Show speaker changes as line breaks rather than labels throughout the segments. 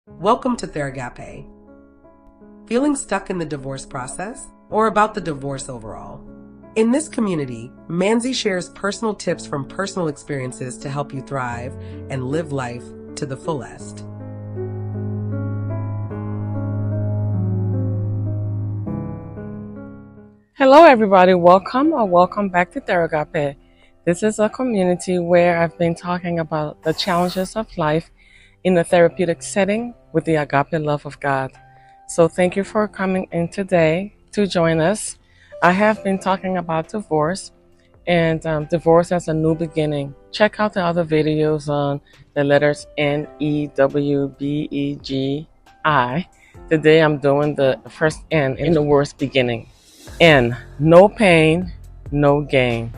Welcome to Theragope. Feeling stuck in the divorce process or about the divorce overall? In this community, Manzi shares personal tips from personal experiences to help you thrive and live life to the fullest.
Hello everybody, welcome back to Theragope. This is a community where I've been talking about the challenges of life in a therapeutic setting with the agape love of God. So thank you for coming in today to join us. I have been talking about divorce and divorce as a new beginning. Check out the other videos on the letters N-E-W-B-E-G-I. Today I'm doing the first N in the word's beginning. N, no pain, no gain.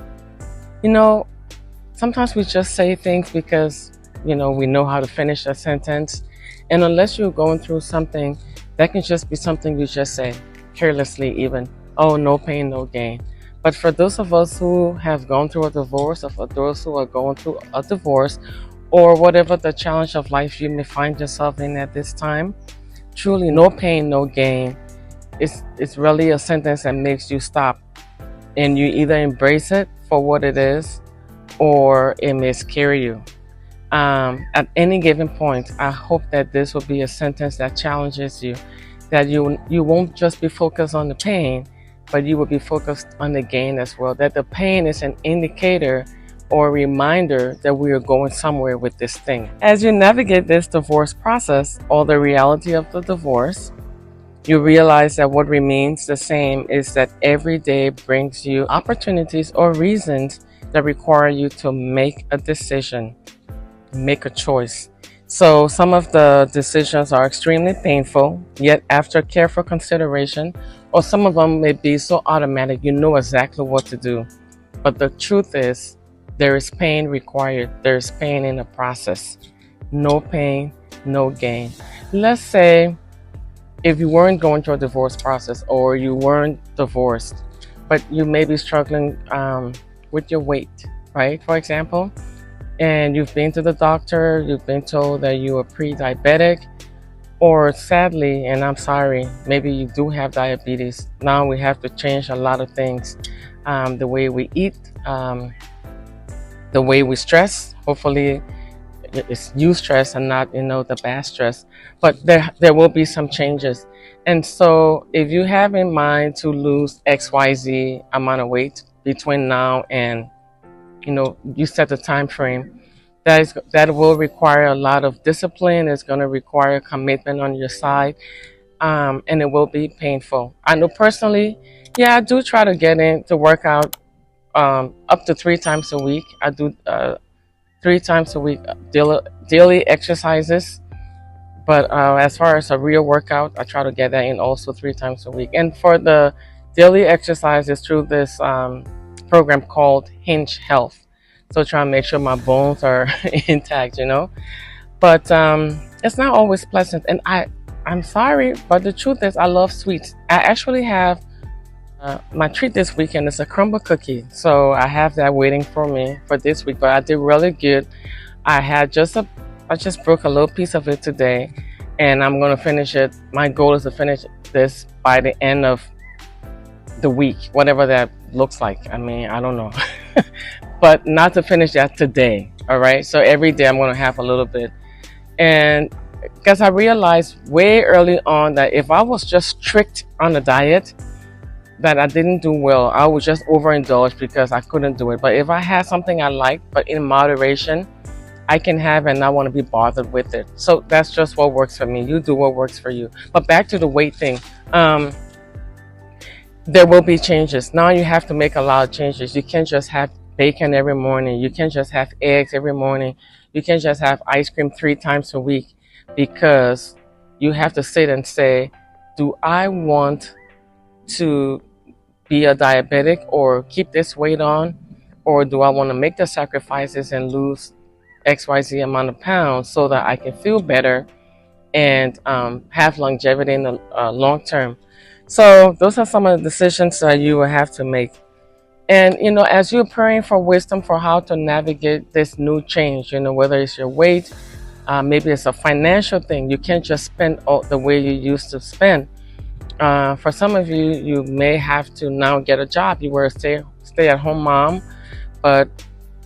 Sometimes we just say things because we know how to finish a sentence. And unless you're going through something, that can just be something you just say, carelessly even. Oh, no pain, no gain. But for those of us who have gone through a divorce, or for those who are going through a divorce, or whatever the challenge of life you may find yourself in at this time, truly no pain, no gain. It's really a sentence that makes you stop. And you either embrace it for what it is, or it may scare you. At any given point, I hope that this will be a sentence that challenges you, that you won't just be focused on the pain, but you will be focused on the gain as well, that the pain is an indicator or a reminder that we are going somewhere with this thing. As you navigate this divorce process or the reality of the divorce, you realize that what remains the same is that every day brings you opportunities or reasons that require you to make a decision. Make a choice. So some of the decisions are extremely painful, yet after careful consideration, or some of them may be so automatic you know exactly what to do. But the truth is, there is pain required. There is pain in the process. No pain, no gain. Let's say if you weren't going through a divorce process, or you weren't divorced, but you may be struggling with your weight, right? For example, and you've been to the doctor, you've been told that you are pre-diabetic, or sadly, and I'm sorry, maybe you do have diabetes. Now we have to change a lot of things. The way we eat, the way we stress. Hopefully it's you stress and not, the bad stress. But there will be some changes. And so if you have in mind to lose XYZ amount of weight between now and you set the time frame, that will require a lot of discipline. It's going to require commitment on your side, and it will be painful. I know personally, I do try to get in to work out up to 3 times a week. I do 3 times a week daily exercises, but as far as a real workout, I try to get that in also 3 times a week. And for the daily exercises through this program called Hinge Health. So try to make sure my bones are intact, But it's not always pleasant. And I'm sorry, but the truth is I love sweets. I actually have my treat this weekend is a crumble cookie. So I have that waiting for me for this week, but I did really good. I just broke a little piece of it today, and I'm going to finish it. My goal is to finish this by the end of the week, whatever that looks like. I mean, I don't know. But not to finish that today, all right? So every day I'm going to have a little bit. And because I realized way early on that if I was just strict on the diet, that I didn't do well. I would just overindulge because I couldn't do it. But if I had something I liked, but in moderation, I can have and not want to be bothered with it. So that's just what works for me. You do what works for you. But back to the weight thing. There will be changes. Now you have to make a lot of changes. You can't just have bacon every morning. You can't just have eggs every morning. You can't just have ice cream 3 times a week, because you have to sit and say, do I want to be a diabetic or keep this weight on, or do I want to make the sacrifices and lose XYZ amount of pounds so that I can feel better and have longevity in the long term? So those are some of the decisions that you will have to make. And, as you're praying for wisdom for how to navigate this new change, whether it's your weight Maybe it's a financial thing. You can't just spend all the way you used to spend. For some of you, you may have to now get a job. You were a stay-at-home mom, but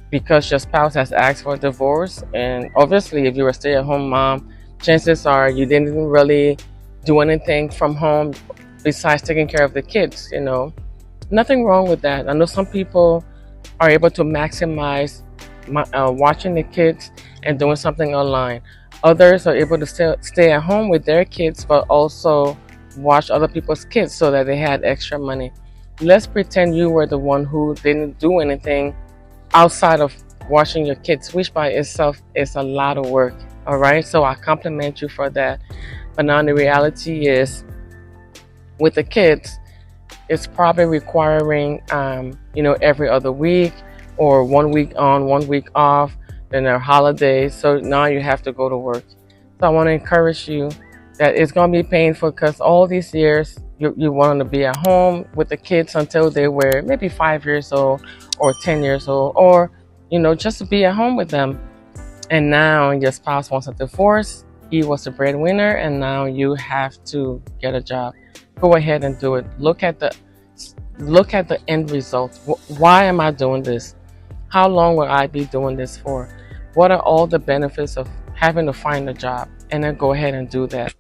because your spouse has asked for a divorce, and obviously if you're a stay-at-home mom, chances are you didn't really do anything from home besides taking care of the kids. Nothing wrong with that. I know some people are able to maximize watching the kids and doing something online. Others are able to stay at home with their kids but also watch other people's kids so that they had extra money. Let's pretend you were the one who didn't do anything outside of watching your kids, which by itself is a lot of work. All right, so I compliment you for that. But now the reality is, with the kids, it's probably requiring every other week, or 1 week on, 1 week off, then there are holidays, so now you have to go to work. So I want to encourage you that it's going to be painful, because all these years you wanted to be at home with the kids until they were maybe 5 years old or 10 years old, or just to be at home with them. And now your spouse wants a divorce. He was the breadwinner, and now you have to get a job. Go ahead and do it. Look at the end result. Why am I doing this? How long will I be doing this for? What are all the benefits of having to find a job? And then go ahead and do that.